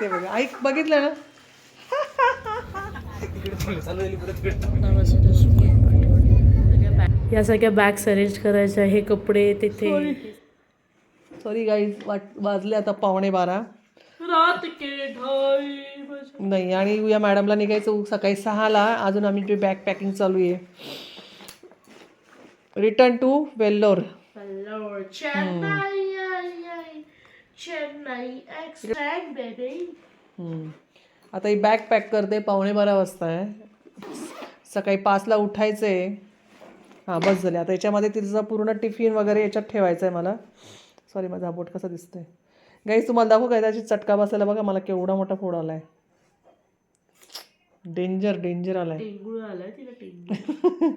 ते बघा ऐक बघितलं ना. या सगळ्या बॅग्स अरेंज करायच्या, हे कपडे तिथे. सॉरी गाईज, वाजले आता 11:15. रात के 2:30 नाही आणि या मॅडमला निघायचं सकाळी 6ला. अजून आम्ही बॅग पॅकिंग चालू आहे. Return to Vellore. Chennai extract baby. आता ही बॅग पॅक करते. 11:15 वाजता आहे. सकाळी 5ला उठायचं आहे. हां बस झाले. आता याच्यामध्ये तिचं पूर्ण टिफिन वगैरे याच्यात ठेवायचं आहे मला. सॉरी माझा बोट कसा दिसतोय गाईज, तुम्हाला दाखवू काय त्याची चटका बसलेला बघा. मला केवढा मोठा फोड आलाय. डेंजर डेंजर आलाय. टिंगूळ आलाय तिला, टिंगूळ.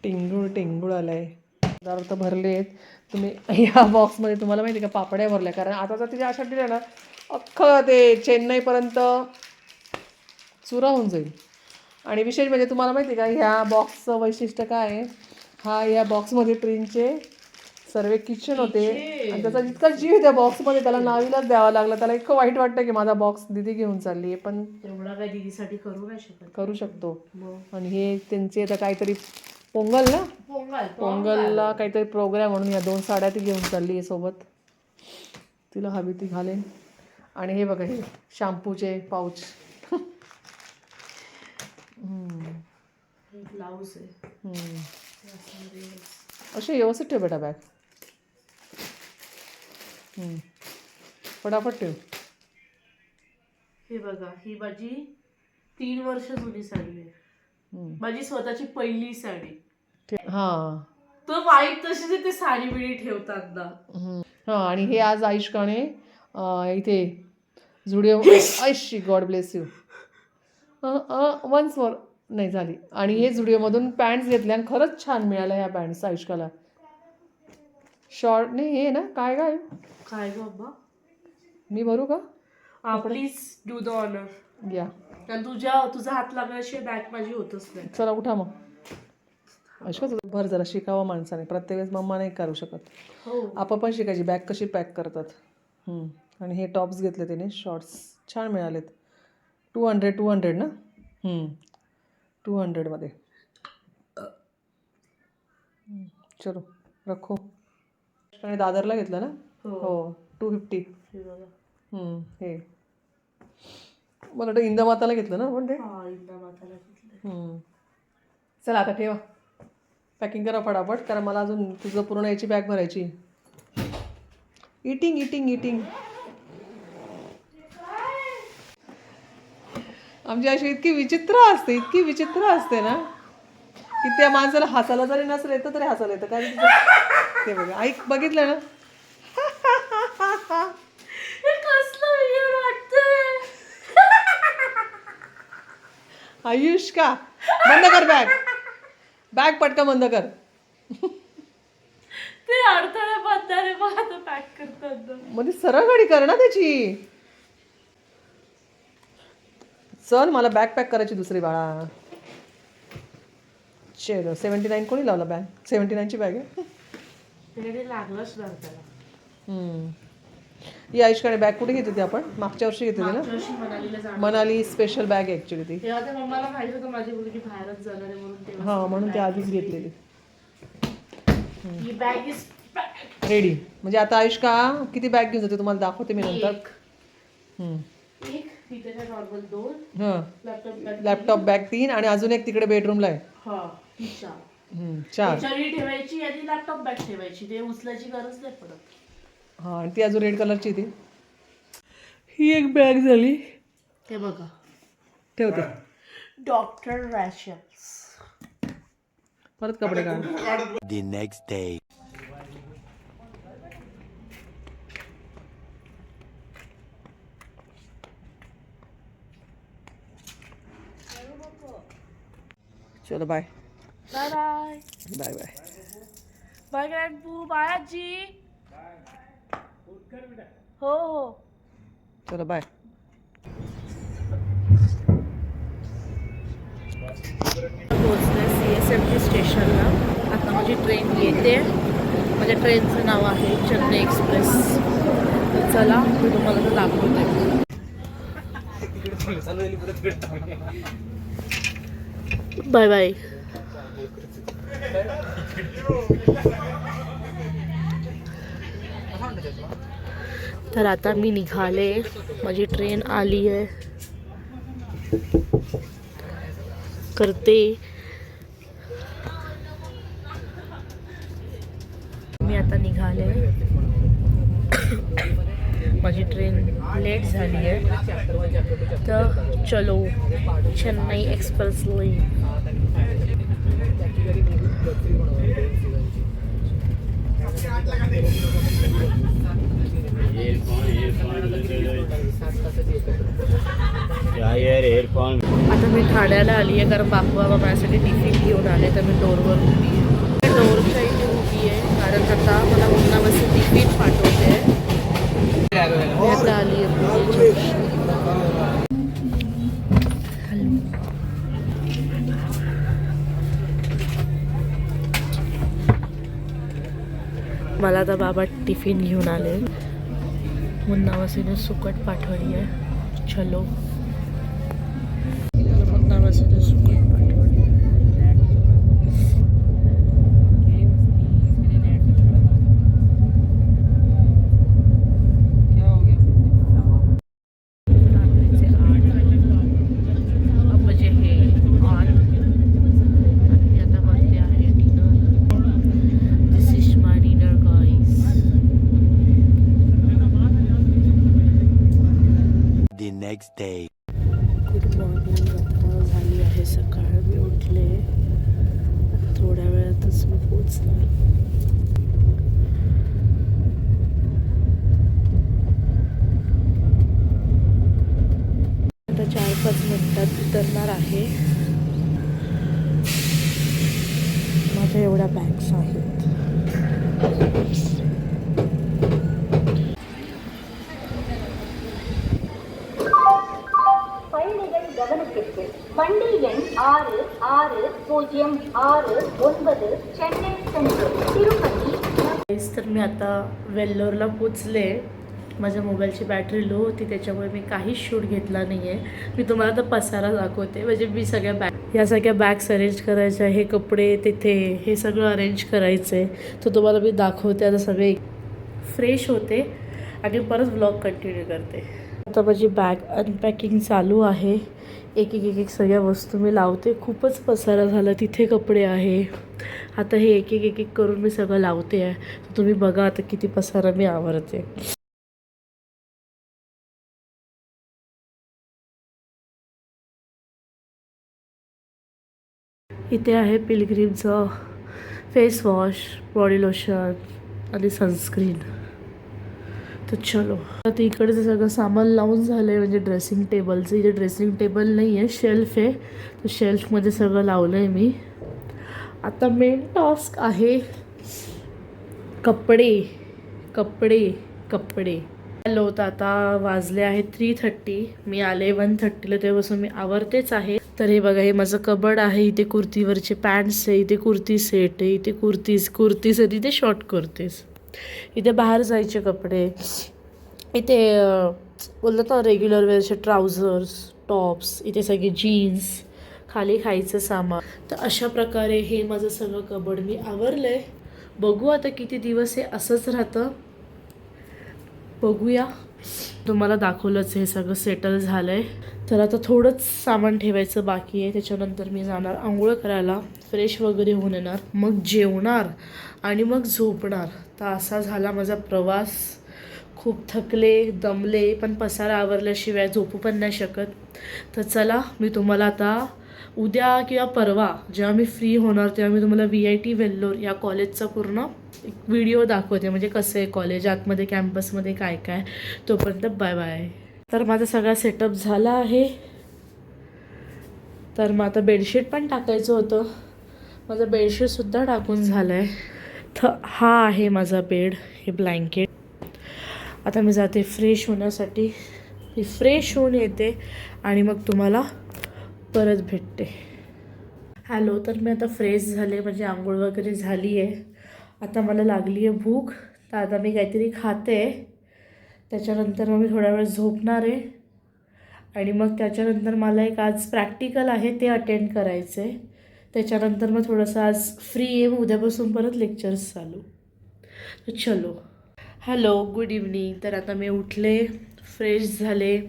टिंगूळ टिंगूळ आलाय. पदार्थ भरले आहेत. तुम्ही ह्या बॉक्समध्ये तुम्हाला माहिती का पापड्या भरल्या, कारण आता जर तिच्या अशा दिल्या ना अख्खं ते चेन्नईपर्यंत चुरा होऊन जाईल. आणि विशेष म्हणजे तुम्हाला माहिती का ह्या बॉक्सचं वैशिष्ट्य काय आहे, हा या बॉक्समध्ये प्रिन्सचे सर्व किचन होते आणि त्याचा जितका जीव आहे त्या बॉक्समध्ये त्याला नावीलाच द्यावा लागला. त्याला इतकं वाईट वाटतं की माझा बॉक्स दिदी घेऊन चालली आहे, पण एवढा काय दीदीसाठी करू नाही शकत. करू शकतो. आणि हे त्यांचे आता काहीतरी पोंगल ना, पोंगलला काहीतरी प्रोग्राम म्हणून या 2 साड्या ती घेऊन चालली आहे सोबत. तिला हवी ती घालेन. आणि हे बघा हे शॅम्पूचे पाऊच. ब्लाऊज आहे असे व्यवस्थित ठेव बेटा बॅग. फटाफट ठेव. हे बघा, ही माझी 3 वर्ष जुनी साडी आहे. माझी स्वतःची पहिली साडी. हां तर वाईट तशीच ते साडी बिडी ठेवतात ना. हां आणि हे आज आयुष्काने इथे झुडिओ. आयशी God bless you. Once more नाही झाली. आणि हे झुडिओमधून पॅन्ट्स घेतल्या आणि खरंच छान मिळाल्या ह्या पॅन्ट्स आयुष्काला. शॉर्ट नाही हे ना काय काय काय ग अब्बा, मी भरू का? Please do the honour. या कारण तुझा हात लागल्याशिवाय बॅग माझी होतच नाही. चला उठा मग. अशा भर जरा शिकावं माणसाने. प्रत्येक वेळेस मम्मा नाही करू शकत. हो, आपण पण शिकायची बॅग कशी पॅक करतात. आणि हे टॉप्स घेतले तिने शॉर्ट्स छान मिळालेत. 200 ना. 200 मध्ये. चलो रखो. आणि दादरला घेतलं ना. हो 250. हे मला वाटतं इंदामाताला घेतलं ना पण ते. चला आता ठेवा. पॅकिंग करा फटाफट, कारण मला अजून तुझं पूर्ण याची बॅग भरायची. इटिंग आमची अशी इतकी विचित्र असते ना की त्या माणसाला हसायला जरी नसलं येतं तरी हसायला येतं. कारण ते बघा ऐक बघितलं ना. आयुष का बंद कर बॅग पटका बंद कर. ते अडथळे बंधारे बघा आता पॅक करतात. म्हणजे सरळ गाडी कर ना त्याची. चल मला बॅग पॅक करायची दुसरी बाळा. चलो 79 कोणी लावला बॅग. 79ची बॅग आहे. लागलंच ना त्याला. ही आयुष्काने बॅग कुठे घेतली होती आपण? मागच्या वर्षी घेतली ना. मनाली स्पेशल बॅग आहे ॲक्च्युली ती. मम्माला माहिती होतं माझी मुलगी बाहेरच जाणार आहे म्हणून. हां म्हणून ती आधीच घेतलेली. ही बॅग इज रेडी. म्हणजे आता आयुष्का किती बॅग घेऊन जाते तुम्हाला दाखवते मी नंतर. एक तिथे नॉर्मल 2. हां लॅपटॉप बॅग 3 आणि अजून एक तिकडे बेडरूमला आहे. हां 4 ठेवायची आणि लॅपटॉप बॅग ठेवायची. ते उचलायची गरज नाही पडत. हां आणि ती अजून रेड कलरची ती. ही एक बॅग झाली. हे बघा ठेवते. डॉक्टर रॅशल्स. परत कपडे काढ. The next day. चलो bye bye bye bye bye bye grandpa. Bye आजी. हो हो चलो बाय. पोहोचले CSMT स्टेशनला. आता माझी ट्रेन येते. माझ्या ट्रेनचं नाव आहे चेन्नई एक्सप्रेस. चला मी तुम्हाला तर दाखवते. Bye bye. तर आता मी निघाले, माझी ट्रेन आली आहे. करते मी आता निघाले. माझी ट्रेन लेट झाली आहे, तर चलो चेन्नई एक्सप्रेस लाईन. आता मी ठाण्याला आली आहे, कारण बापू बाबा माझ्यासाठी टिफिन घेऊन आले. तर मी डोरवर उभी आहे, डोरच्या इथे उभी आहे, कारण आता मला मुन्ना बस टिफिन पाठवते. मी आता आली आहे. मला आता बाबा टिफिन घेऊन आले. मुन्ना वसीने सुकट पाठवली आहे. चलो मुन्ना वसीने सुकट पाठवली आहे. रात्रीचे 8 म्हणजे हे 8. मी आता वरती आहे dinner. This is my dinner guys. The next day. Good morning. आता झाली आहे सकाळ. मी उठले, आता थोड्या वेळातच मी पोचणार. आता 4-5 मिनिटात उतरणार आहे. माझ्या एवढ्या बॅग्स आहेत. பயணிகள் கவனத்திற்கு வண்டி எண் 660669 சென்னை சென்ட்ரல் திருப்பதி. तर मी आता वेल्लोरला पोचले. माझ्या मोबाईलची बॅटरी लो होती, त्याच्यामुळे मी काहीच शूट घेतला नाही आहे. मी तुम्हाला आता पसारा दाखवते. म्हणजे मी या सगळ्या बॅग्स अरेंज करायच्या, हे कपडे तिथे, हे सगळं अरेंज करायचं आहे. तर तुम्हाला मी दाखवते. आता सगळे फ्रेश होते आणि परत व्लॉग कंटिन्यू करते. आता माझी बॅग अनपॅकिंग चालू आहे. एक सगळ्या वस्तू मी लावते. खूपच पसारा झाला. तिथे कपडे आहे. आता हे एक करून मी सगळं लावते आहे. तुम्ही बघा आता किती पसारा मी आवरते. इथे आहे पिलग्रीमचं फेस वॉश, बॉडी लोशन आणि सनस्क्रीन. तर चलो आता इकडचं सगळं सामान लावून झालं आहे. म्हणजे ड्रेसिंग टेबलचं. इथे ड्रेसिंग टेबल नाही आहे, शेल्फ आहे. तर शेल्फमध्ये सगळं लावलं आहे मी. आता मेन टास्क आहे कपडे कपडे कपडे. हॅलो, तर आता वाजले आहेत 3:30. मी आले 1:30ला, तेव्हापासून मी आवरतेच आहे. तर हे बघा, हे माझं कबड आहे. इथे कुर्तीवरचे पॅन्ट्स आहे, इथे कुर्ती सेट आहे, इथे कुर्तीज आहेत, इथे शॉर्ट कुर्तीज, इथे बाहेर जायचे कपडे, इथे बोलतात ना रेग्युलर वेअरचे ट्राउझर्स, टॉप्स, इथे सगळे जीन्स, खाली खायचं सामान. तर अशा प्रकारे हे माझं सगळं कबड मी आवरलं आहे. बघू आता किती दिवस हे असंच राहतं, बघूया. तुम्हाला दाखवलंच हे सगळं सेटल झालं आहे. तर आता थोडंच सामान ठेवायचं बाकी आहे. त्याच्यानंतर मी जाणार आंघोळ करायला, फ्रेश वगैरे होऊन येणार, मग जेवणार आणि मग झोपणार. तर असा झाला माझा प्रवास. खूप थकले, दमले, पण पसारा आवरल्याशिवाय झोपू पण नाही शकत. तर चला, मी तुम्हाला आता उद्या किंवा परवा जेव्हा मी फ्री होणार तेव्हा मी तुम्हाला VIT वेल्लोर या कॉलेजचा पूर्ण एक व्हिडिओ दाखवते. म्हणजे कसं आहे कॉलेज, आतमध्ये कॅम्पसमध्ये काय काय. तोपर्यंत बाय बाय. तर माझा सगळा सेटअप झाला आहे. तर मग आता बेडशीट पण टाकायचं होतं. माझं बेडशीटसुद्धा टाकून झालं आहे. तर हा आहे माझा बेड, हे ब्लँकेट. आता मी जाते फ्रेश होण्यासाठी. मी फ्रेश होऊन येते आणि मग तुम्हाला परत भेटते. हॅलो, तर मी आता फ्रेश झाले, म्हणजे आंघोळ वगैरे झाली आहे. आता मला लागली आहे भूक. तर आता मी काहीतरी खाते. त्याच्यानंतर मग मी थोडा वेळ झोपणार आहे आणि मग त्याच्यानंतर मला एक आज प्रॅक्टिकल आहे ते अटेंड करायचं आहे. त्याच्यानंतर मग थोडंसं आज फ्री आहे, मग उद्यापासून परत लेक्चर्स चालू. तर चलो. Hello, good evening. तर आता मी उठले, फ्रेश झाले.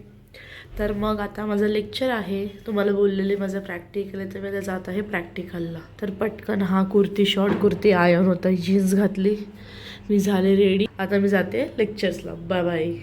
तर मग आता माझं लेक्चर आहे. तुम्हाला बोललेले माझं प्रॅक्टिकल आहे, तर मी आता जात आहे प्रॅक्टिकलला. तर पटकन हा शॉर्ट कुर्ती आयन होता, जीन्स घातली, मी झाले रेडी. आता मी जाते लेक्चर्सला. Bye bye.